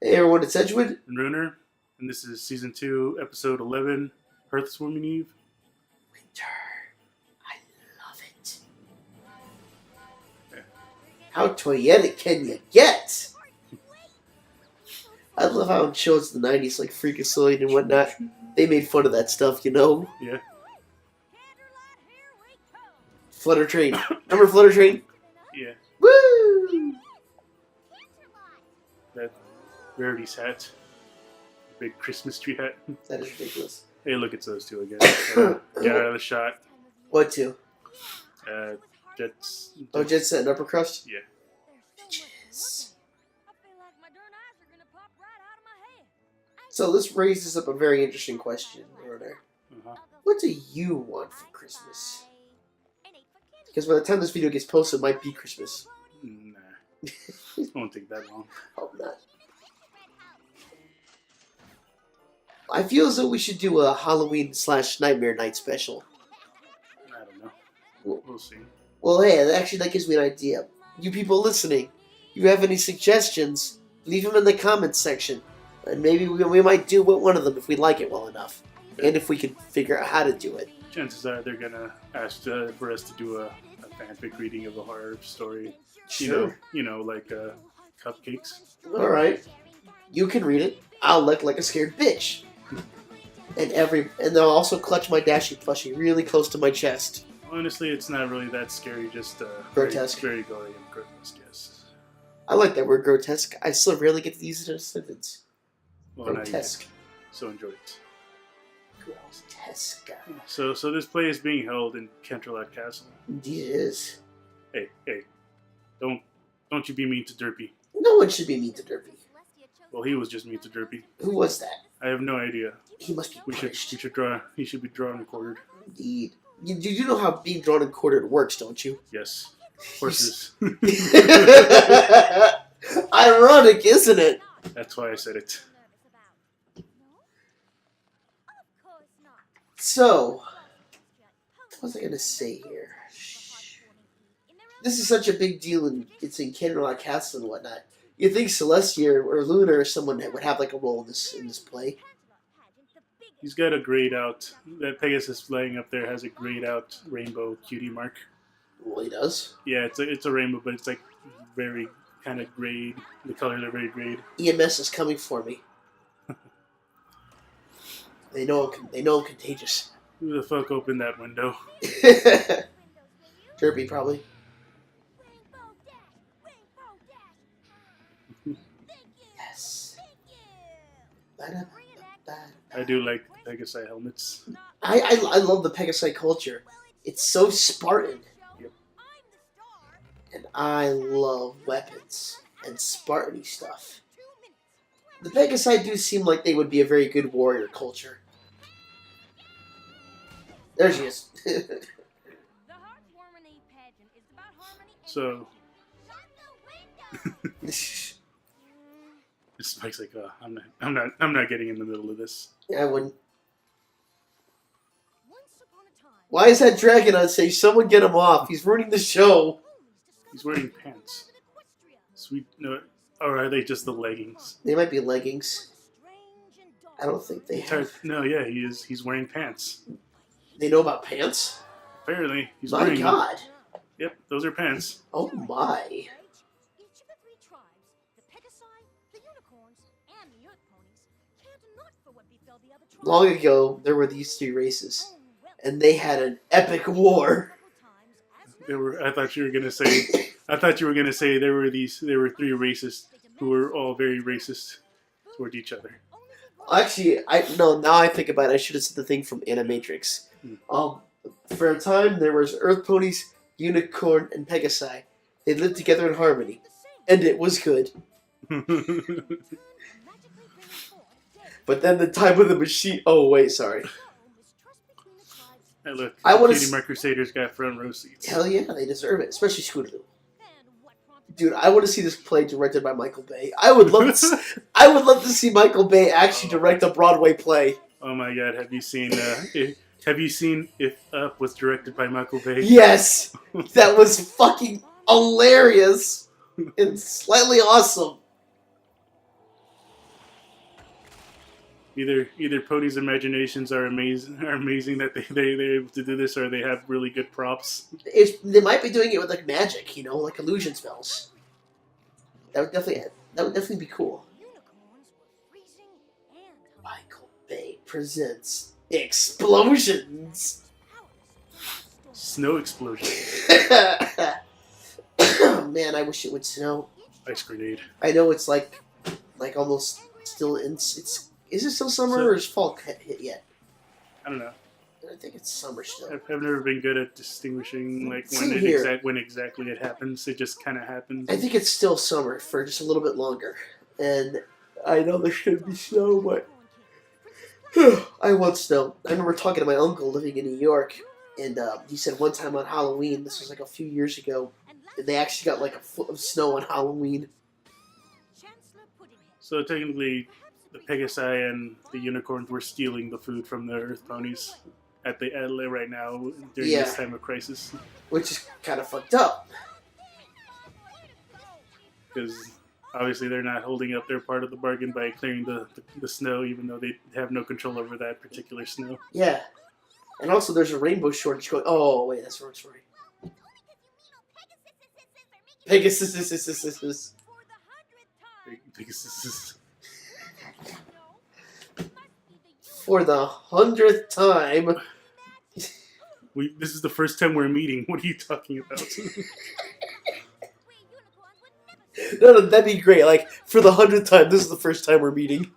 Hey everyone, it's Edgewood. And Ruiner, and this is Season 2, Episode 11, Hearthwarming Eve. Winter. I love it. Yeah. How toyetic can you get? I love how in shows in the 90s, like Freakazoid and whatnot, they made fun of that stuff, you know? Yeah. Flutter Train. Remember Flutter Train? Yeah. Woo! That Rarity's hat. Big Christmas tree hat. That is ridiculous. Hey, look, it's those two again. Get out of the shot. What two? Jets. Oh, Jet Set and Upper Crust? Yeah. Bitches. So this raises up a very interesting question, Runner. Uh-huh. What do you want for Christmas? Because by the time this video gets posted, it might be Christmas. Nah. It won't take that long. Hope not. I feel as though we should do a Halloween/Nightmare Night special. I don't know. We'll see. Well, hey, actually, that gives me an idea. You people listening, you have any suggestions, leave them in the comments section. And maybe we might do one of them if we like it well enough. And if we can figure out how to do it. Chances are they're going to ask for us to do a fanfic reading of a horror story. Sure. You know, like Cupcakes. Alright. You can read it. I'll look like a scared bitch. And they'll also clutch my Dashie plushie really close to my chest. Honestly, it's not really that scary, just grotesque. Very gory and grotesque, yes. I like that word, grotesque. I still rarely get to use it in a sentence. Well, Grotesque. So enjoy it. Grotesque. So this play is being held in Canterlot Castle. Indeed it is. Hey, don't you be mean to Derpy. No one should be mean to Derpy. Well, he was just mean to Derpy. Who was that? I have no idea. He must be punished. He should be drawn and quartered. Indeed. You do know how being drawn and quartered works, don't you? Yes. Horses. Ironic, isn't it? That's why I said it. So, what was I going to say here? This is such a big deal, and it's in Canterlot Castle and whatnot. You'd think Celestia or Luna or someone that would have like a role in this play. He's got a grayed out. That Pegasus flying up there has a grayed out rainbow cutie mark. Well, he does. Yeah, it's a rainbow, but it's like very kind of grayed. The colors are very grayed. EMS is coming for me. They know I'm contagious. Who the fuck opened that window? Derpy, probably. Yes. I do like Pegasi helmets. I love the Pegasi culture. It's so Spartan. Yep. And I love weapons and Spartan-y stuff. The Pegasi do seem like they would be a very good warrior culture. There she is. So, Spike's like, I'm not getting in the middle of this. Yeah, I wouldn't. Why is that dragon on stage? Someone get him off. He's ruining the show. He's wearing pants. Sweet. No, or are they just the leggings? They might be leggings. I don't think they have. No, yeah, he is. He's wearing pants. They know about pants? Apparently, he's My wearing. God. Yep, those are pants. Oh my. Long ago, there were these three races, and they had an epic war. I thought you were gonna say there were three racists who were all very racist toward each other. Actually, now I think about it, I should have said the thing from Animatrix. For a time, there was Earth Ponies, Unicorn, and Pegasi. They lived together in harmony, and it was good. But then the time of the machine... Oh, wait, sorry. Hey, look, I the Cutie Mark Crusaders got front row seats. Hell yeah, they deserve it, especially Scootaloo. Dude, I want to see this play directed by Michael Bay. I would love to see Michael Bay actually direct a Broadway play. Oh my God, have you seen If Up was directed by Michael Bay? Yes! That was fucking hilarious and slightly awesome. Either ponies' imaginations are amazing that they're able to do this, or they have really good props. They might be doing it with like magic, like illusion spells. That would definitely be cool. Michael Bay presents Explosions. Snow explosion. Man, I wish it would snow. Ice grenade. I know it's like almost still in. Is it still summer or is fall hit yet? I don't know. I think it's summer still. I've never been good at distinguishing like when exactly it happens. It just kind of happens. I think it's still summer for just a little bit longer, and I know there should be snow, but I want snow. I remember talking to my uncle living in New York, and he said one time on Halloween, this was like a few years ago, they actually got like a foot of snow on Halloween. So technically, the Pegasi and the unicorns were stealing the food from the Earth ponies at right now during this time of crisis. Which is kind of fucked up. Because obviously they're not holding up their part of the bargain by clearing the snow, even though they have no control over that particular snow. Yeah. And also there's a rainbow shortage going... Oh, wait, that's the wrong story. Pegasus. For the 100th time. This is the first time we're meeting. What are you talking about? No, that'd be great. Like, for the 100th time, this is the first time we're meeting.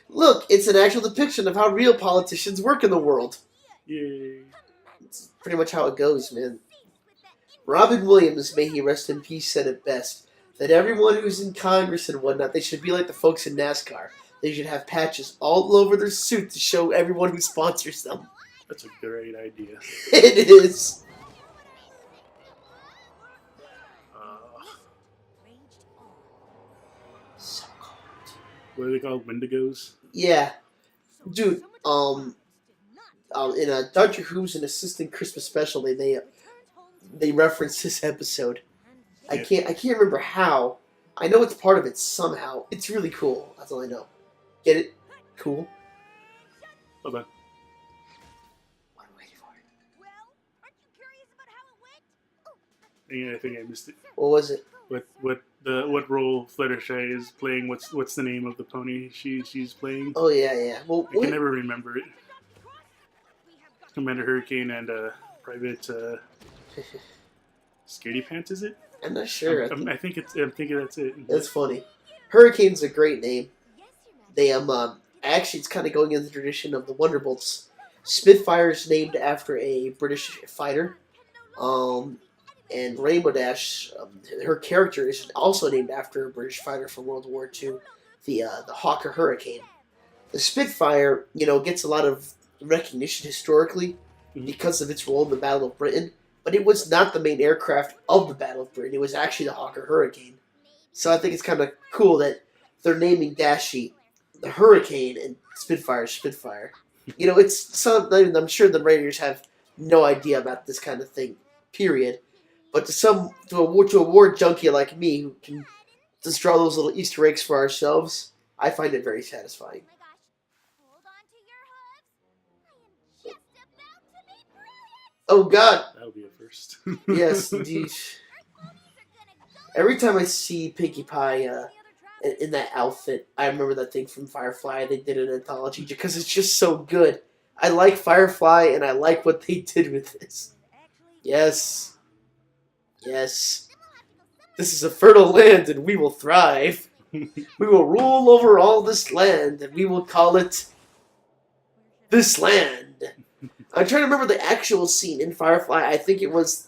Look, it's an actual depiction of how real politicians work in the world. Yay. It's pretty much how it goes, man. Robin Williams, may he rest in peace, said it best. That everyone who's in Congress and whatnot, they should be like the folks in NASCAR. They should have patches all over their suit to show everyone who sponsors them. That's a great idea. It is. So cold. What are they called? Wendigos? Yeah. Dude, in a Doctor Who's an assistant Christmas special, they reference this episode. I can't remember how. I know it's part of it somehow. It's really cool. That's all I know. Get it? Cool. Hold on. What am I waiting for? I think I missed it. What was it? What role Fluttershy is playing? What's the name of the pony she's playing? Oh yeah. Well, I can never remember it. Commander Hurricane and Private Scaredy Pants, is it? I'm not sure. I'm thinking that's it. That's funny. Hurricane's a great name. They actually it's kind of going in the tradition of the Wonderbolts. Spitfire's named after a British fighter. And Rainbow Dash, her character is also named after a British fighter from World War II, the Hawker Hurricane. The Spitfire, gets a lot of recognition historically because of its role in the Battle of Britain, but it was not the main aircraft of the Battle of Britain. It was actually the Hawker Hurricane. So I think it's kind of cool that they're naming Dashy the Hurricane and Spitfire. It's something I'm sure the writers have no idea about this kind of thing, period. But to a war junkie like me who can just draw those little Easter eggs for ourselves, I find it very satisfying. Oh God! That'll be a first. Yes, indeed. Every time I see Pinkie Pie in that outfit, I remember that thing from Firefly. They did an anthology because it's just so good. I like Firefly, and I like what they did with this. Yes. This is a fertile land, and we will thrive. We will rule over all this land, and we will call it this land. I'm trying to remember the actual scene in Firefly. I think it was...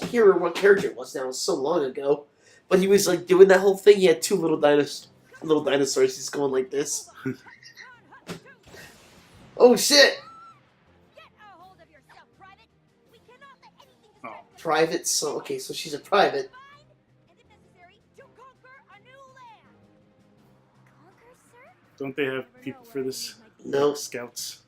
I can't remember what character it was now. It was so long ago. But he was like doing that whole thing. He had two little dinosaurs. He's going like this. Oh shit! Oh. Private. So okay, so she's a private. Don't they have people for this? No. Scouts.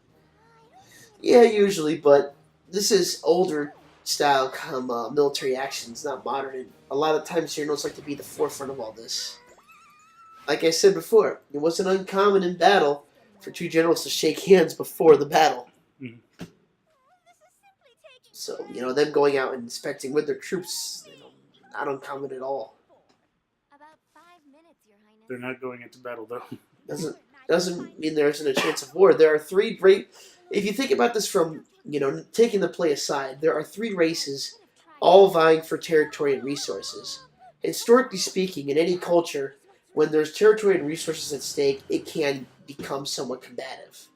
Yeah, usually, but this is older style come military actions, not modern. And a lot of times journals like to be the forefront of all this. Like I said before, it wasn't uncommon in battle for two generals to shake hands before the battle. Mhm. So, them going out and inspecting with their troops, not uncommon at all. They're not going into battle though. Doesn't mean there isn't a chance of war. There are three great. If you think about this from taking the play aside, there are three races, all vying for territory and resources. Historically speaking, in any culture, when there's territory and resources at stake, it can become somewhat combative.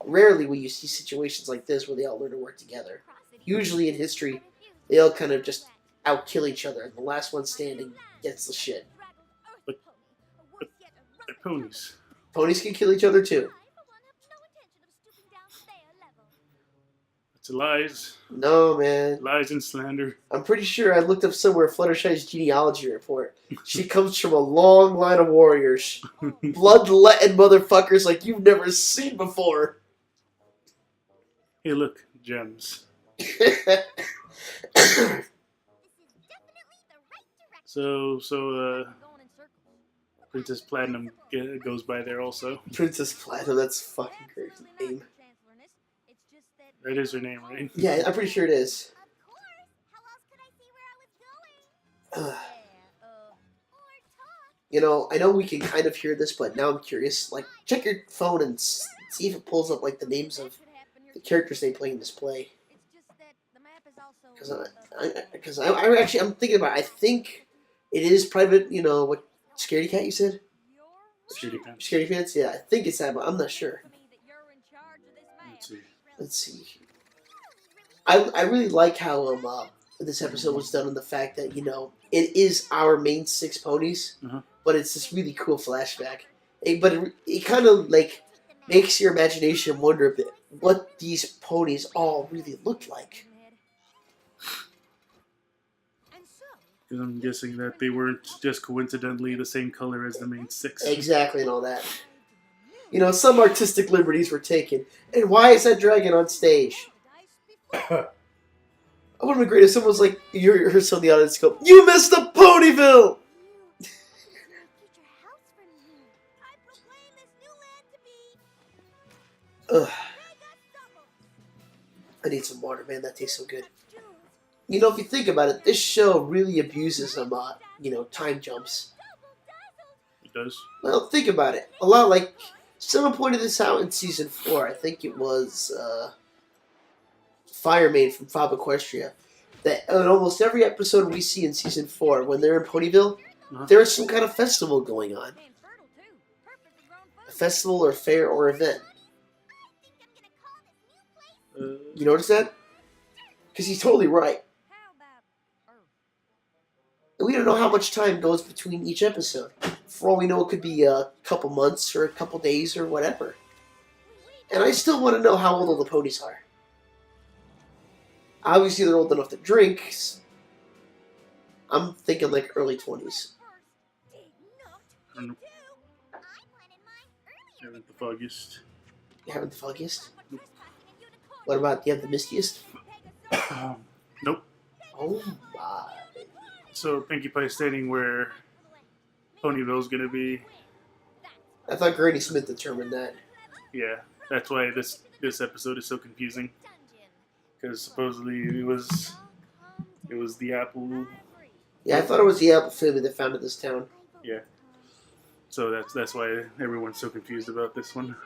Rarely will you see situations like this where they all learn to work together. Usually in history, they all kind of just outkill each other, and the last one standing gets the shit. They're ponies. Ponies can kill each other too. It's lies. No, man. Lies and slander. I'm pretty sure I looked up somewhere Fluttershy's genealogy report. She comes from a long line of warriors. Bloodletting motherfuckers like you've never seen before. Hey, look, gems. So, Princess Platinum goes by there also. Princess Platinum, that's a fucking great name. That is her name, right? Yeah, I'm pretty sure it is. I know we can kind of hear this, but now I'm curious. Like, check your phone and see if it pulls up, like, the names of the characters they play in this play. Because I'm thinking about it. I think it is private, what, Scaredy Cat you said? Scaredy Pants. Scaredy Pants? Yeah, I think it's that, but I'm not sure. Let's see. I really like how this episode was done on the fact that, it is our main six ponies, but it's this really cool flashback. But it kind of, like, makes your imagination wonder a bit what these ponies all really looked like. Because I'm guessing that they weren't just coincidentally the same color as the main six. Exactly, and all that. Some artistic liberties were taken. And why is that dragon on stage? I would have been great if someone was like, you heard some of the audience go, "You missed the Ponyville!" Ugh. I need some water, man. That tastes so good. If you think about it, this show really abuses some, time jumps. It does? Well, think about it. A lot like, someone pointed this out in season 4. I think it was, Firemaid from Fab Equestria. That in almost every episode we see in season 4, when they're in Ponyville, there is some kind of festival going on. A festival or fair or event. You notice that? Because he's totally right. And we don't know how much time goes between each episode. For all we know, it could be a couple months or a couple days or whatever. And I still want to know how old all the ponies are. Obviously, they're old enough to drink. I'm thinking like early 20s. I don't know. Haven't the foggiest. You haven't the foggiest? Nope. What about, you have the mistiest? Nope. Oh my. So Pinkie Pie's stating where Ponyville's gonna be. I thought Granny Smith determined that. Yeah, that's why this episode is so confusing. Because supposedly it was the Apple. Yeah, I thought it was the Apple family that founded this town. Yeah. So that's why everyone's so confused about this one.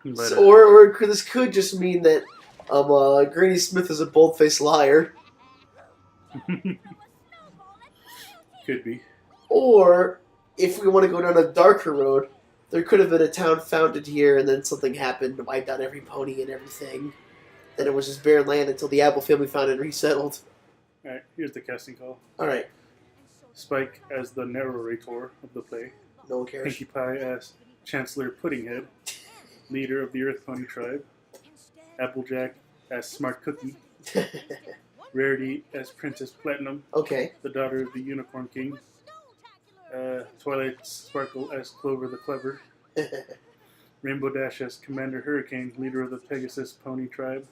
But, or this could just mean that Granny Smith is a bold-faced liar. Could be. Or, if we want to go down a darker road, there could have been a town founded here and then something happened to wipe out every pony and everything. Then it was just barren land until the Apple family found it and resettled. Alright, here's the casting call. Alright. Spike as the narrator of the play. No one cares. Pinkie Pie as Chancellor Puddinghead, leader of the Earth Pony Tribe. Applejack as Smart Cookie. Rarity as Princess Platinum, Okay. the daughter of the Unicorn King. Twilight Sparkle as Clover the Clever. Rainbow Dash as Commander Hurricane, leader of the Pegasus Pony Tribe.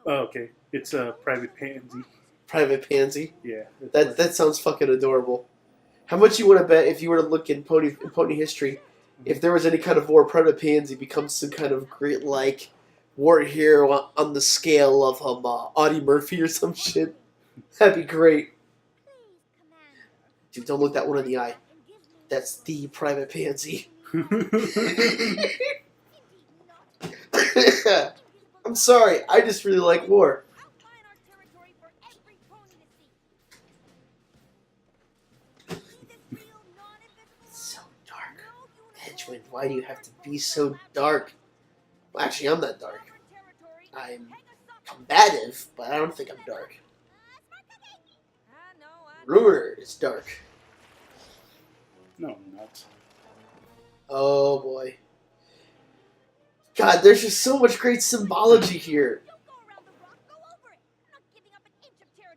Oh, okay. It's a private pansy. Private Pansy. Yeah. That sounds fucking adorable. How much you want to bet if you were to look in pony history, if there was any kind of war, Private Pansy becomes some kind of great like war hero on the scale of Audie Murphy or some shit? That'd be great. Dude, don't look that one in the eye. That's the Private Pansy. I'm sorry, I just really like war. So dark. Edgewind, why do you have to be so dark? Well, actually, I'm not dark. I'm combative, but I don't think I'm dark. Ruiner is dark. No, I'm not. Oh boy. God, there's just so much great symbology here.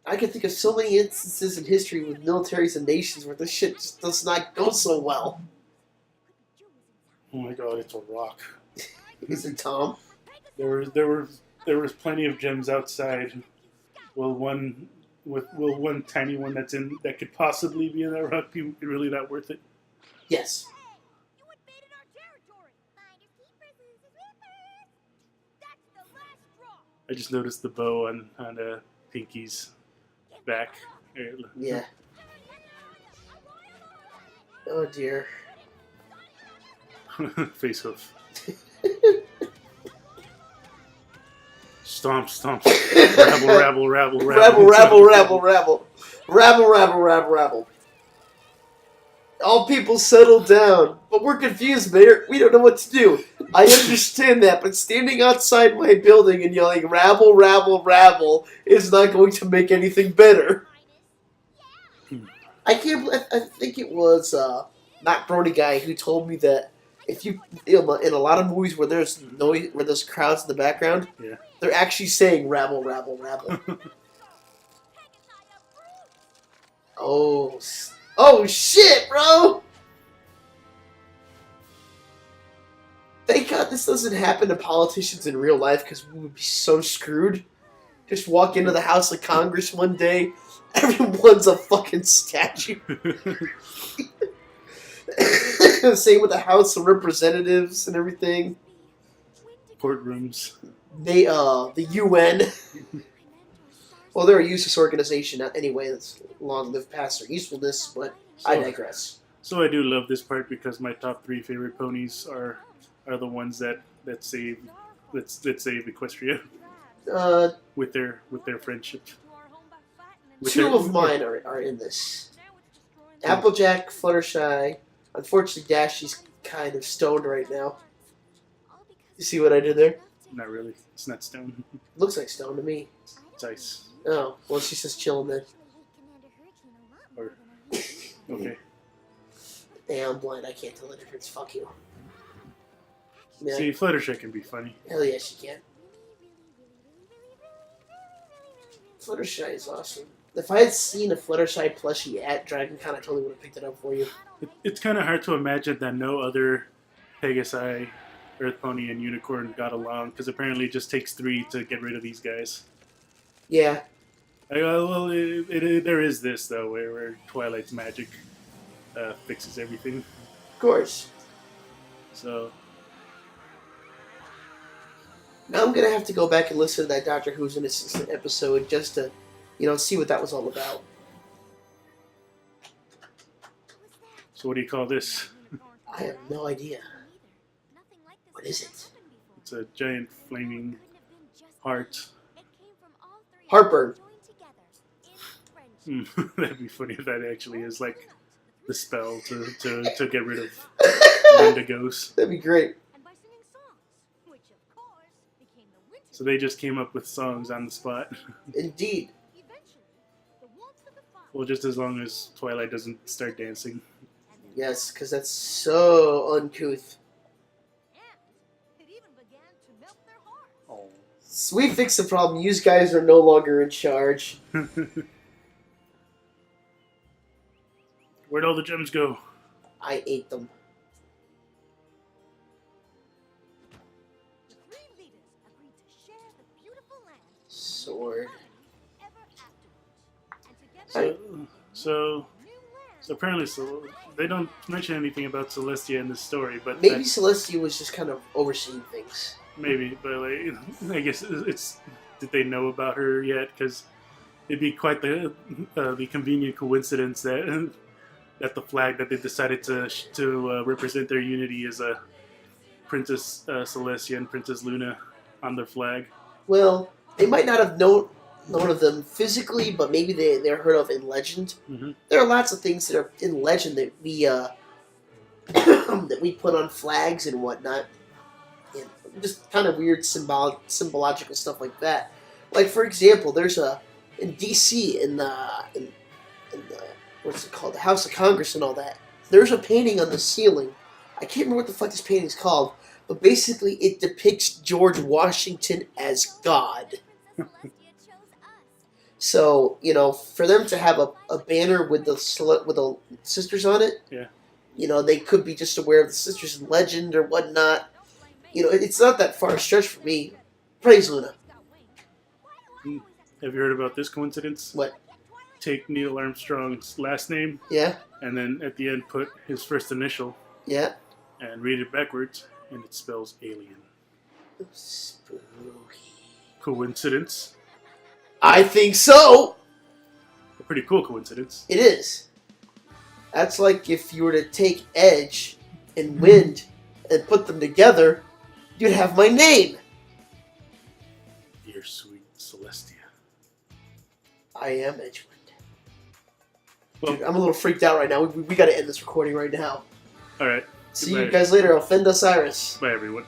I can think of so many instances in history with militaries and nations where this shit just does not go so well. Oh my god, it's a rock. Is it Tom? There was plenty of gems outside. Well, one tiny one that could possibly be in that rock be really not worth it. Yes. I just noticed the bow on Pinky's back. Yeah. Oh dear. Face hoof. Stomp, stomp. Rabble, rabble, rabble, rabble. Rabble, rabble, rabble, rabble. Rabble, rabble, rabble, rabble. All people settle down. But we're confused, Mayor. We don't know what to do. I understand that, but standing outside my building and yelling rabble, rabble, rabble is not going to make anything better. I think it was Matt Brody guy who told me that if you in a lot of movies where there's noise, where there's crowds in the background, yeah, they're actually saying rabble, rabble, rabble. Oh shit, bro! Thank God this doesn't happen to politicians in real life because we would be so screwed. Just walk into the House of Congress one day, everyone's a fucking statue. Same with the House of Representatives and everything. Courtrooms. The UN. Well, they're a useless organization anyway. That's long lived past their usefulness, but I digress. So I do love this part because my top 3 favorite ponies are the ones that save Equestria with their friendship. Two of mine are in this. Applejack, Fluttershy. Unfortunately, Dashy's kind of stoned right now. You see what I did there? Not really. It's not stone. Looks like stone to me. It's ice. Oh, well, she's just chilling then. Or okay. Yeah, I'm blind. I can't tell the difference. Fuck you. I mean, See, Fluttershy can be funny. Hell yeah, she can. Fluttershy is awesome. If I had seen a Fluttershy plushie at DragonCon, I totally would have picked it up for you. It's kind of hard to imagine that no other Pegasi, Earth Pony, and Unicorn got along, because apparently it just takes 3 to get rid of these guys. Yeah. Well, there is this, though, where Twilight's magic fixes everything. Of course. So now I'm going to have to go back and listen to that Doctor Who's an Assistant episode just to, see what that was all about. So what do you call this? I have no idea. What is it? It's a giant flaming heart. Heartburn. That'd be funny if that actually is like the spell to get rid of Wendigos. That'd be great. So they just came up with songs on the spot. Indeed. Well, just as long as Twilight doesn't start dancing. Yes, because that's so uncouth. Oh. So we fixed the problem. You guys are no longer in charge. Where'd all the gems go? I ate them. sword. So apparently, they don't mention anything about Celestia in this story, but Maybe Celestia was just kind of overseeing things. maybe, but like, I guess it's did they know about her yet? Because it'd be quite the convenient coincidence that the flag that they decided to represent their unity is a Princess Celestia and Princess Luna on their flag. Well, they might not have known of them physically, but maybe they're heard of in legend. Mm-hmm. There are lots of things that are in legend that we that we put on flags and whatnot. And just kind of weird symbological stuff like that. Like, for example, there's in DC in the what's it called, the House of Congress and all that. There's a painting on the ceiling. I can't remember what the fuck this painting's called, but basically it depicts George Washington as God. So, you know, for them to have a banner with the sisters on it, yeah, you know, they could be just aware of the sisters in legend or whatnot. You know, it's not that far a stretch for me. Praise Luna. Have you heard about this coincidence? What? Take Neil Armstrong's last name, Yeah? and then at the end put his first initial, Yeah? and read it backwards, and it spells alien. Spooky. Coincidence? I think so! A pretty cool coincidence. It is. That's like if you were to take Edge and Wind and put them together, you'd have my name. Dear sweet Celestia. I am Edgewind. Well, Dude, I'm a little freaked out right now. We got to end this recording right now. All right. See you guys later. Offend Osiris. Bye, everyone.